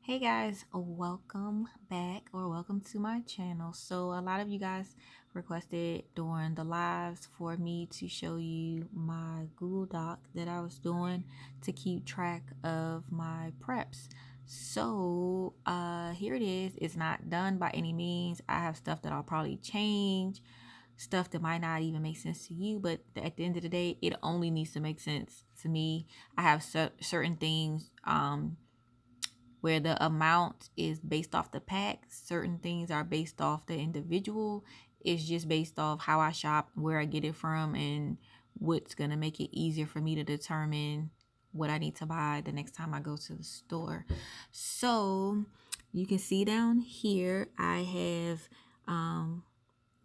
Hey guys, welcome back or welcome to my channel. So a lot of you guys requested during the lives for me to show you my Google Doc that I was doing to keep track of my preps. So here it is. It's not done by any means. I have stuff that I'll probably change, stuff that might not even make sense to you, but at the end of the day, it only needs to make sense to me. I have certain things where the amount is based off the pack. Certain things are based off the individual. It's just based off how I shop, where I get it from, and what's going to make it easier for me to determine what I need to buy the next time I go to the store. So you can see down here, I have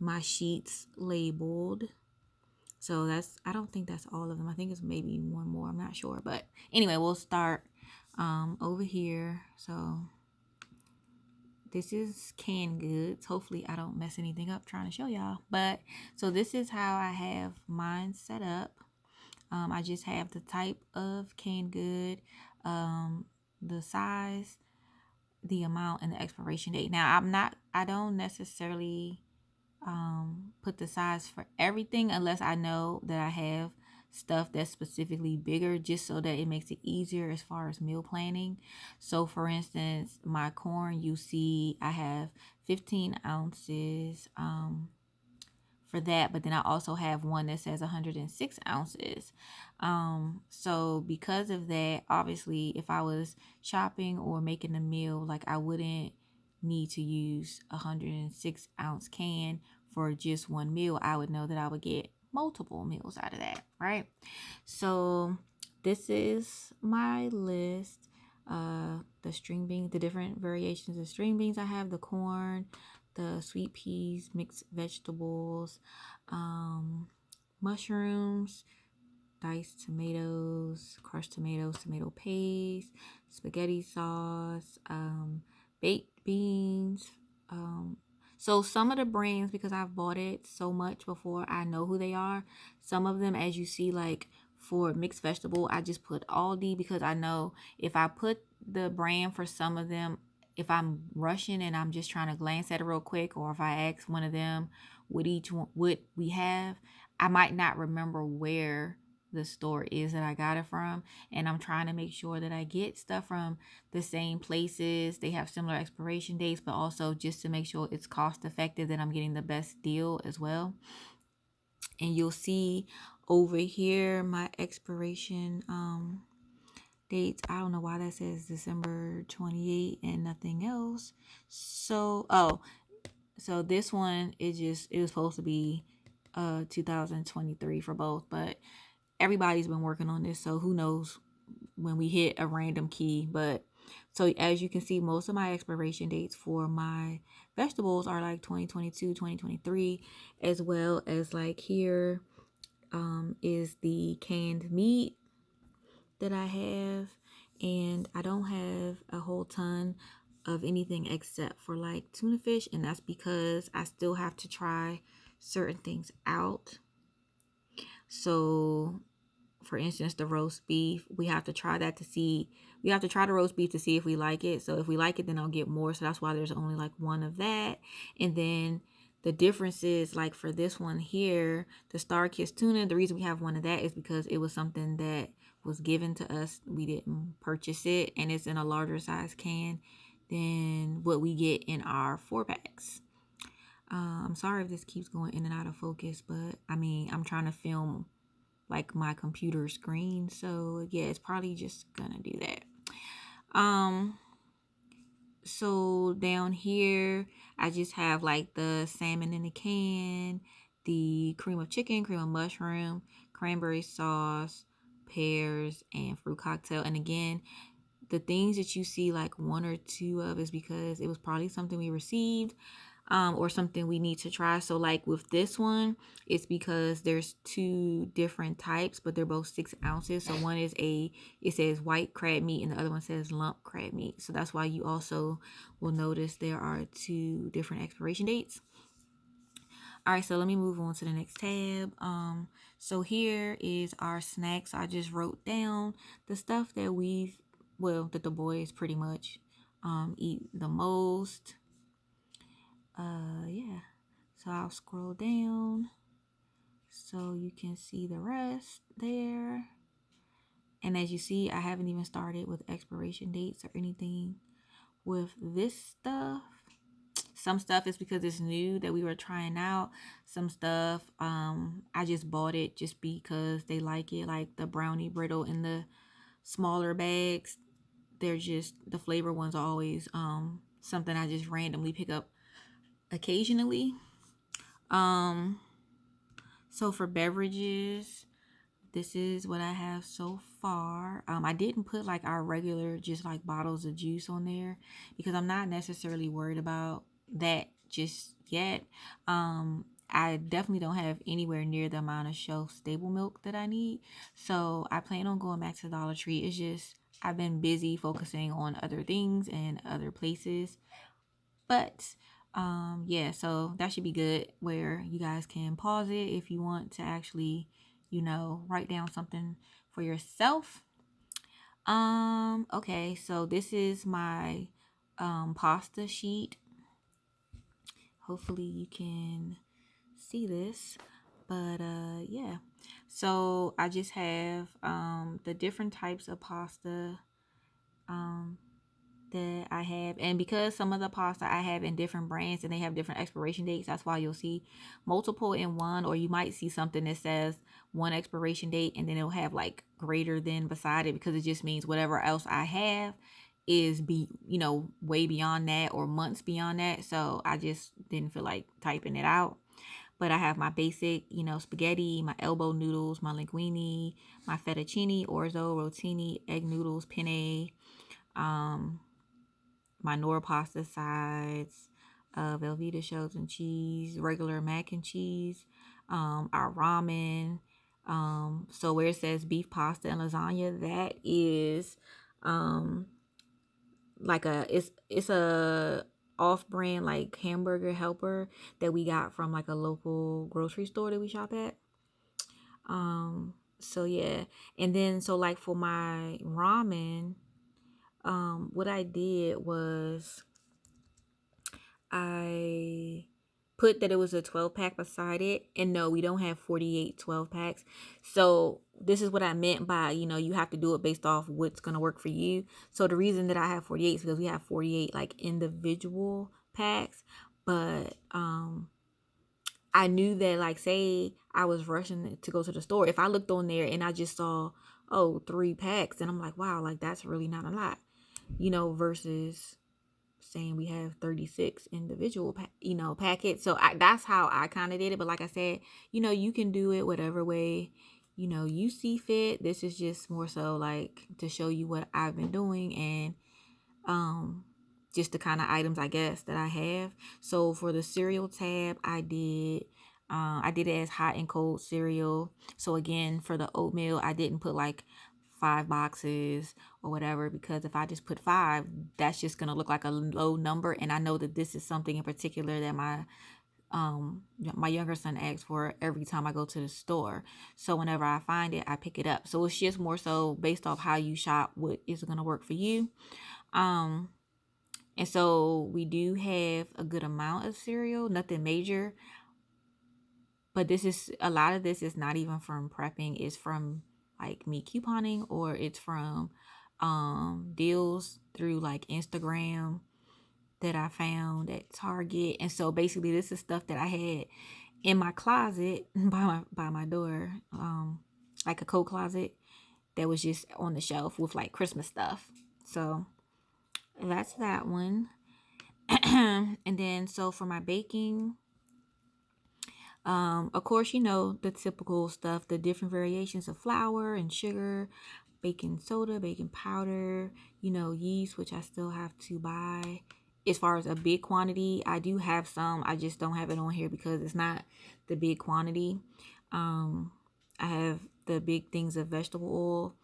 my sheets labeled. So I don't think that's all of them. I think it's maybe one more. I'm not sure. But anyway, we'll start over here. So this is canned goods. Hopefully I don't mess anything up trying to show y'all. But so this is how I have mine set up. I just have the type of canned good, the size, the amount, and the expiration date. Now I don't necessarily put the size for everything unless I know that I have stuff that's specifically bigger, just so that it makes it easier as far as meal planning. So for instance, my corn, you see I have 15 ounces for that, but then I also have one that says 106 ounces. So because of that, obviously if I was shopping or making a meal, like I wouldn't need to use a 106-ounce can for just one meal. I would know that I would get multiple meals out of that, right? So this is my list. The string beans, the different variations of string beans I have, the corn, the sweet peas, mixed vegetables, mushrooms, diced tomatoes, crushed tomatoes, tomato paste, spaghetti sauce, baked beans. So some of the brands, because I've bought it so much before, I know who they are. Some of them, as you see, like for mixed vegetable, I just put Aldi because I know if I put the brand for some of them, if I'm rushing and I'm just trying to glance at it real quick, or if I ask one of them what each one what we have, I might not remember where the store is that I got it from, and I'm trying to make sure that I get stuff from the same places. They have similar expiration dates, but also just to make sure it's cost effective, that I'm getting the best deal as well. And you'll see over here my expiration dates. I don't know why that says December 28 and nothing else. So this one is just, it was supposed to be 2023 for both, but everybody's been working on this, so who knows when we hit a random key. But so as you can see, most of my expiration dates for my vegetables are like 2022, 2023, as well as like here is the canned meat that I have. And I don't have a whole ton of anything except for like tuna fish, and that's because I still have to try certain things out. So for instance, the roast beef, we have to try that to see, we have to try the roast beef to see if we like it. So if we like it, then I'll get more. So that's why there's only like one of that. And then the difference is, like for this one here, the Star Kiss tuna, the reason we have one of that is because it was something that was given to us. We didn't purchase it, and it's in a larger size can than what we get in our 4-packs. I'm sorry if this keeps going in and out of focus, but I mean, I'm trying to film like my computer screen, so yeah, it's probably just gonna do that. So down here I just have like the salmon in a can, the cream of chicken, cream of mushroom, cranberry sauce, pears, and fruit cocktail. And again, the things that you see like one or two of is because it was probably something we received, or something we need to try. So like with this one, it's because there's two different types, but they're both 6 ounces. So one is it says white crab meat, and the other one says lump crab meat. So that's why you also will notice there are two different expiration dates. All right, so let me move on to the next tab. So here is our snacks. I just wrote down the stuff that that the boys pretty much eat the most. Yeah. So I'll scroll down so you can see the rest there. And as you see, I haven't even started with expiration dates or anything with this stuff. Some stuff is because it's new that we were trying out. Some stuff, I just bought it just because they like it, like the brownie brittle in the smaller bags. They're just, the flavor ones are always something I just randomly pick up occasionally. So for beverages, this is what I have so far. I didn't put like our regular just like bottles of juice on there because I'm not necessarily worried about that just yet. I definitely don't have anywhere near the amount of shelf stable milk that I need. So I plan on going back to Dollar Tree. It's just I've been busy focusing on other things and other places. But yeah, so that should be good where you guys can pause it if you want to actually, write down something for yourself. Okay, so this is my pasta sheet. Hopefully you can see this. But yeah. So I just have the different types of pasta um that I have, and because some of the pasta I have in different brands and they have different expiration dates, that's why you'll see multiple in one, or you might see something that says one expiration date and then it'll have like greater than beside it, because it just means whatever else I have is way beyond that or months beyond that. So I just didn't feel like typing it out. But I have my basic, spaghetti, my elbow noodles, my linguine, my fettuccine, orzo, rotini, egg noodles, penne, my Nor pasta sides, Velveeta shells and cheese, regular mac and cheese, our ramen. So where it says beef pasta and lasagna, that is like it's a off-brand like hamburger helper that we got from like a local grocery store that we shop at. So yeah, and then so like for my ramen, what I did was I put that it was a 12 pack beside it. And no, we don't have 48 12 packs. So this is what I meant by, you have to do it based off what's going to work for you. So the reason that I have 48 is because we have 48 like individual packs. But I knew that, like, say I was rushing to go to the store. If I looked on there and I just saw, 3 packs, and I'm like, wow, like that's really not a lot, versus saying we have 36 individual packets. So that's how I kind of did it. But like I said, you can do it whatever way you see fit. This is just more so like to show you what I've been doing, and just the kind of items I guess that I have. So for the cereal tab, I did it as hot and cold cereal. So again, for the oatmeal, I didn't put like 5 boxes or whatever, because if I just put 5, that's just gonna look like a low number. And I know that this is something in particular that my younger son asks for every time I go to the store. So whenever I find it, I pick it up. So it's just more so based off how you shop, what is gonna work for you. And so we do have a good amount of cereal, nothing major. But a lot of this is not even from prepping. It's from like me couponing, or it's from deals through like Instagram that I found at Target. And so basically this is stuff that I had in my closet by my door, like a coat closet that was just on the shelf with like Christmas stuff. So that's that one. And then so for my baking, of course, the typical stuff, the different variations of flour and sugar, baking soda, baking powder, yeast, which I still have to buy. As far as a big quantity, I do have some. I just don't have it on here because it's not the big quantity. I have the big things of vegetable oil.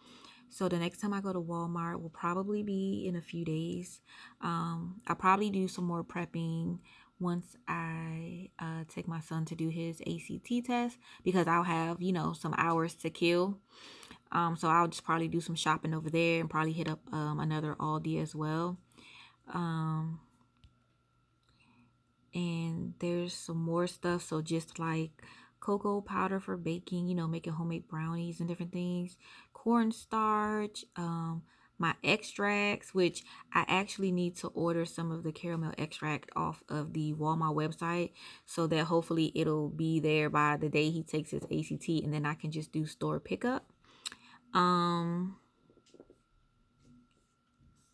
So the next time I go to Walmart will probably be in a few days. I'll probably do some more prepping once I take my son to do his ACT test, because I'll have, some hours to kill. So I'll just probably do some shopping over there and probably hit up another Aldi as well. Um, and there's some more stuff. So just like cocoa powder for baking, making homemade brownies and different things, cornstarch, my extracts, which I actually need to order some of the caramel extract off of the Walmart website so that hopefully it'll be there by the day he takes his ACT, and then I can just do store pickup.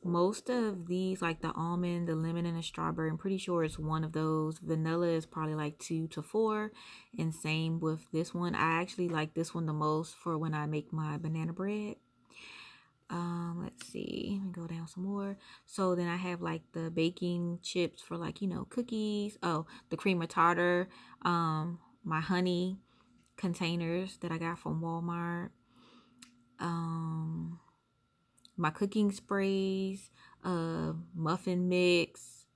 Most of these, like the almond, the lemon, and the strawberry, I'm pretty sure it's one of those. Vanilla is probably like 2 to 4, and same with this one. I actually like this one the most for when I make my banana bread. Let's see. Let me go down some more. So then I have like the baking chips for like cookies. Oh, the cream of tartar. My honey containers that I got from Walmart. My cooking sprays, muffin mix,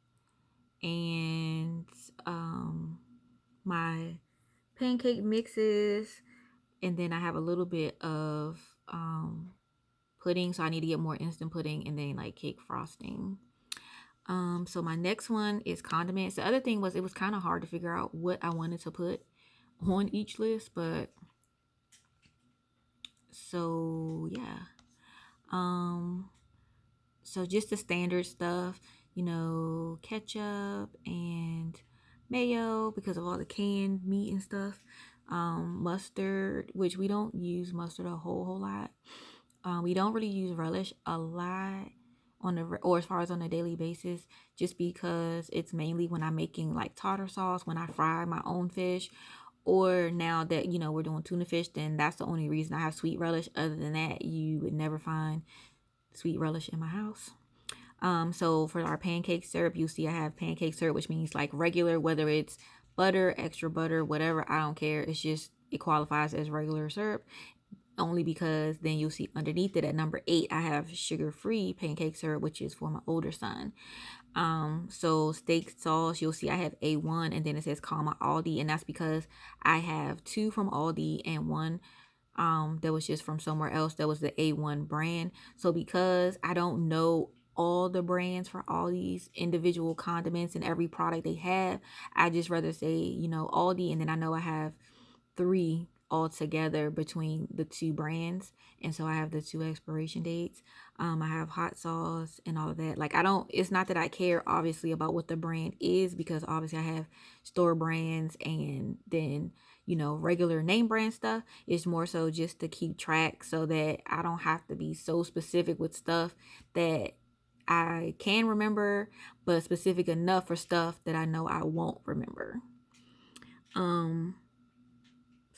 and my pancake mixes. And then I have a little bit of pudding, so I need to get more instant pudding, and then like cake frosting. So my next one is condiments. The other thing was it was kind of hard to figure out what I wanted to put on each list, but so yeah. So just the standard stuff, ketchup and mayo because of all the canned meat and stuff. Mustard, which we don't use mustard a whole lot. We don't really use relish a lot or as far as on a daily basis, just because it's mainly when I'm making like tartar sauce, when I fry my own fish, or now that we're doing tuna fish, then that's the only reason I have sweet relish. Other than that, you would never find sweet relish in my house. So for our pancake syrup, you see I have pancake syrup, which means like regular, whether it's butter, extra butter, whatever, I don't care. It's just, it qualifies as regular syrup. Only because then you'll see underneath it at number 8, I have sugar-free pancake syrup, which is for my older son. So steak sauce, you'll see I have A1, and then it says comma Aldi, and that's because I have 2 from Aldi and 1 that was just from somewhere else that was the A1 brand. So because I don't know all the brands for all these individual condiments and every product they have, I just rather say Aldi, and then I know I have 3 altogether between the 2 brands, and so I have the 2 expiration dates. I have hot sauce and all of that. Like, it's not that I care obviously about what the brand is, because obviously I have store brands and then regular name brand stuff. It's more so just to keep track so that I don't have to be so specific with stuff that I can remember, but specific enough for stuff that I know I won't remember.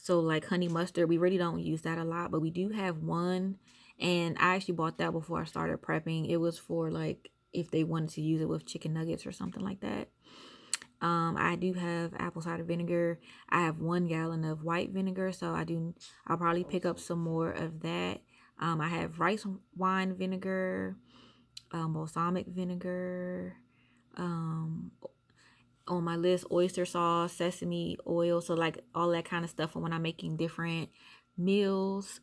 So like honey mustard, we really don't use that a lot, but we do have one, and I actually bought that before I started prepping. It was for like if they wanted to use it with chicken nuggets or something like that. I do have apple cider vinegar. I have 1 gallon of white vinegar, so I'll probably pick up some more of that. I have rice wine vinegar, balsamic vinegar, on my list, oyster sauce, sesame oil, so like all that kind of stuff for when I'm making different meals,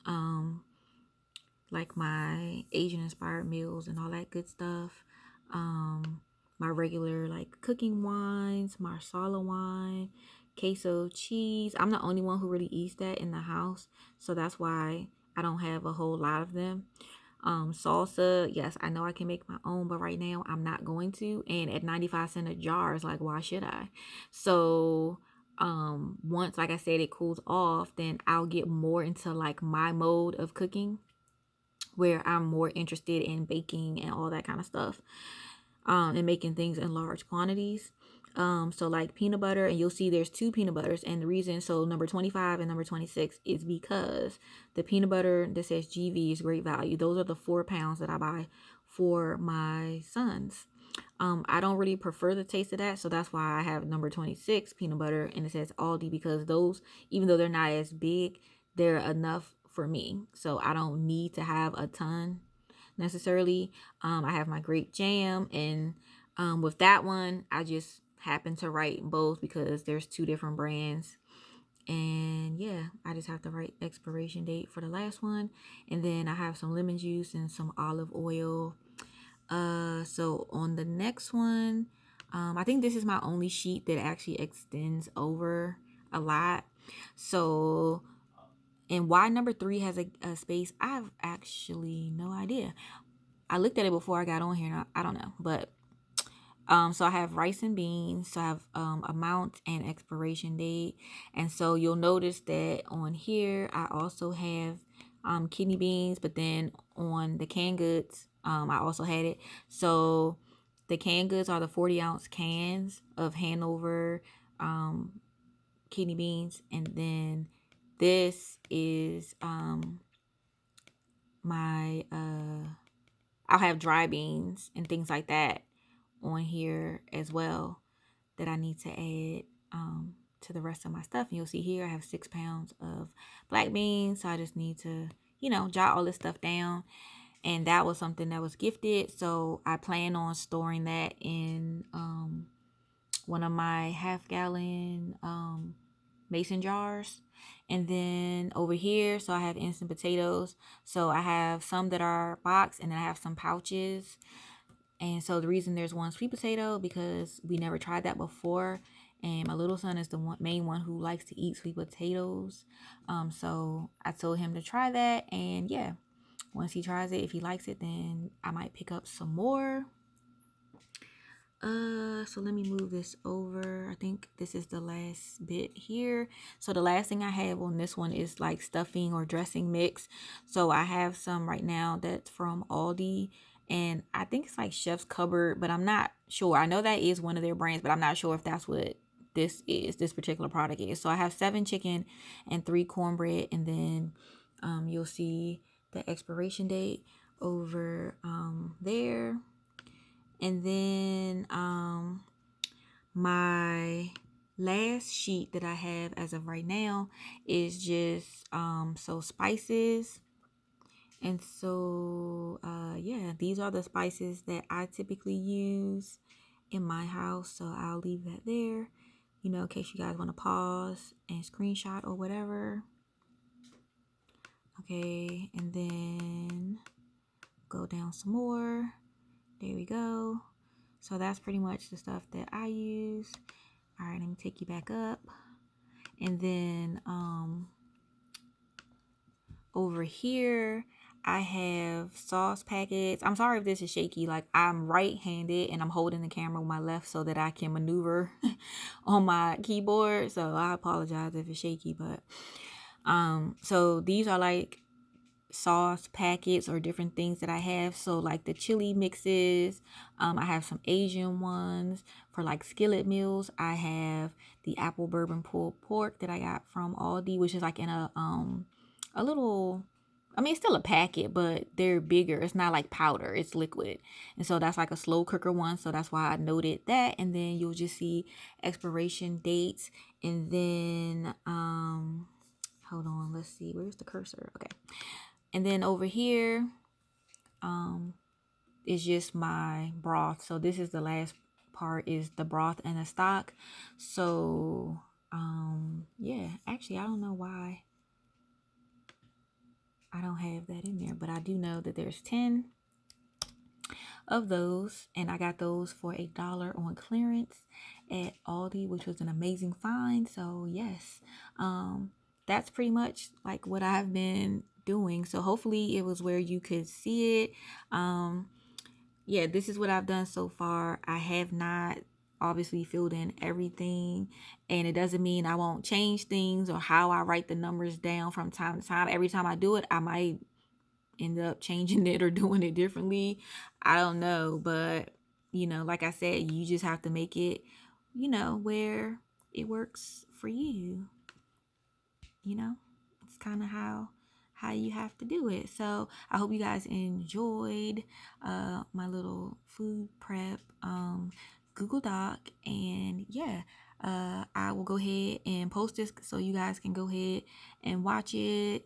like my Asian inspired meals and all that good stuff. My regular like cooking wines, marsala wine, queso cheese. I'm the only one who really eats that in the house, so that's why I don't have a whole lot of them. Salsa, yes, I know I can make my own, but right now I'm not going to. And at 95 cents a jar, it's like, why should I? So once, like I said, it cools off, then I'll get more into like my mode of cooking, where I'm more interested in baking and all that kind of stuff, and making things in large quantities. So like peanut butter, and you'll see there's 2 peanut butters, and the reason, so number 25 and number 26, is because the peanut butter that says GV is great value. Those are the 4 pounds that I buy for my sons. I don't really prefer the taste of that, so that's why I have number 26 peanut butter, and it says Aldi, because those, even though they're not as big, they're enough for me. So I don't need to have a ton necessarily. I have my grape jam, and with that one, I just happen to write both because there's 2 different brands. And yeah, I just have to write expiration date for the last one. And then I have some lemon juice and some olive oil. So on the next one, I think this is my only sheet that actually extends over a lot. So, and why number 3 has a space, I have actually no idea. I looked at it before I got on here, and I don't know, but so I have rice and beans. So I have amount and expiration date. And so you'll notice that on here, I also have kidney beans, but then on the canned goods, I also had it. So the canned goods are the 40-ounce cans of Hanover kidney beans. And then this is my, I'll have dry beans and things like that on here as well that I need to add to the rest of my stuff. And you'll see here I have 6 pounds of black beans. So I just need to, jot all this stuff down. And that was something that was gifted. So I plan on storing that in one of my half-gallon mason jars. And then over here, so I have instant potatoes. So I have some that are boxed, and then I have some pouches. And so the reason there's one sweet potato, because we never tried that before. And my little son is the main one who likes to eat sweet potatoes. So I told him to try that. And yeah, once he tries it, if he likes it, then I might pick up some more. So let me move this over. I think this is the last bit here. So the last thing I have on this one is like stuffing or dressing mix. So I have some right now that's from Aldi, and I think it's like Chef's Cupboard, but I'm not sure. I know that is one of their brands, but I'm not sure if that's what this particular product is. So I have 7 chicken and 3 cornbread, and then you'll see the expiration date over there. And then my last sheet that I have as of right now is just so spices. And so yeah, these are the spices that I typically use in my house. So I'll leave that there, in case you guys want to pause and screenshot or whatever. Okay, and then go down some more. There we go. So that's pretty much the stuff that I use. All right, let me take you back up. And then over here, I have sauce packets. I'm sorry if this is shaky. Like, I'm right-handed and I'm holding the camera with my left so that I can maneuver on my keyboard. So I apologize if it's shaky, but so these are like sauce packets or different things that I have. So like the chili mixes, I have some Asian ones for like skillet meals. I have the apple bourbon pulled pork that I got from Aldi, which is like in a little, I mean, it's still a packet, but they're bigger. It's not like powder, it's liquid. And so that's like a slow cooker one. So that's why I noted that. And then you'll just see expiration dates. And then hold on, let's see, where's the cursor? Okay. And then over here is just my broth. So this is the last part, is the broth and the stock. So yeah, actually I don't know why I don't have that in there, but I do know that there's 10 of those, and I got those for $1 on clearance at Aldi, which was an amazing find. So yes, that's pretty much like what I've been doing. So hopefully it was where you could see it. Yeah, this is what I've done so far. I have not obviously filled in everything, and it doesn't mean I won't change things or how I write the numbers down from time to time. Every time I do it, I might end up changing it or doing it differently. I don't know, but like I said, you just have to make it, where it works for you. It's kind of how you have to do it. So I hope you guys enjoyed my little food prep Google Doc. And yeah, I will go ahead and post this so you guys can go ahead and watch it.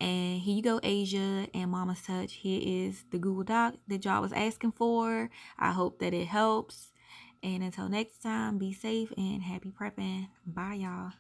And here you go, Asia and Mama's Touch. Here is the Google Doc that y'all was asking for. I hope that it helps. And until next time, be safe and happy prepping. Bye, y'all.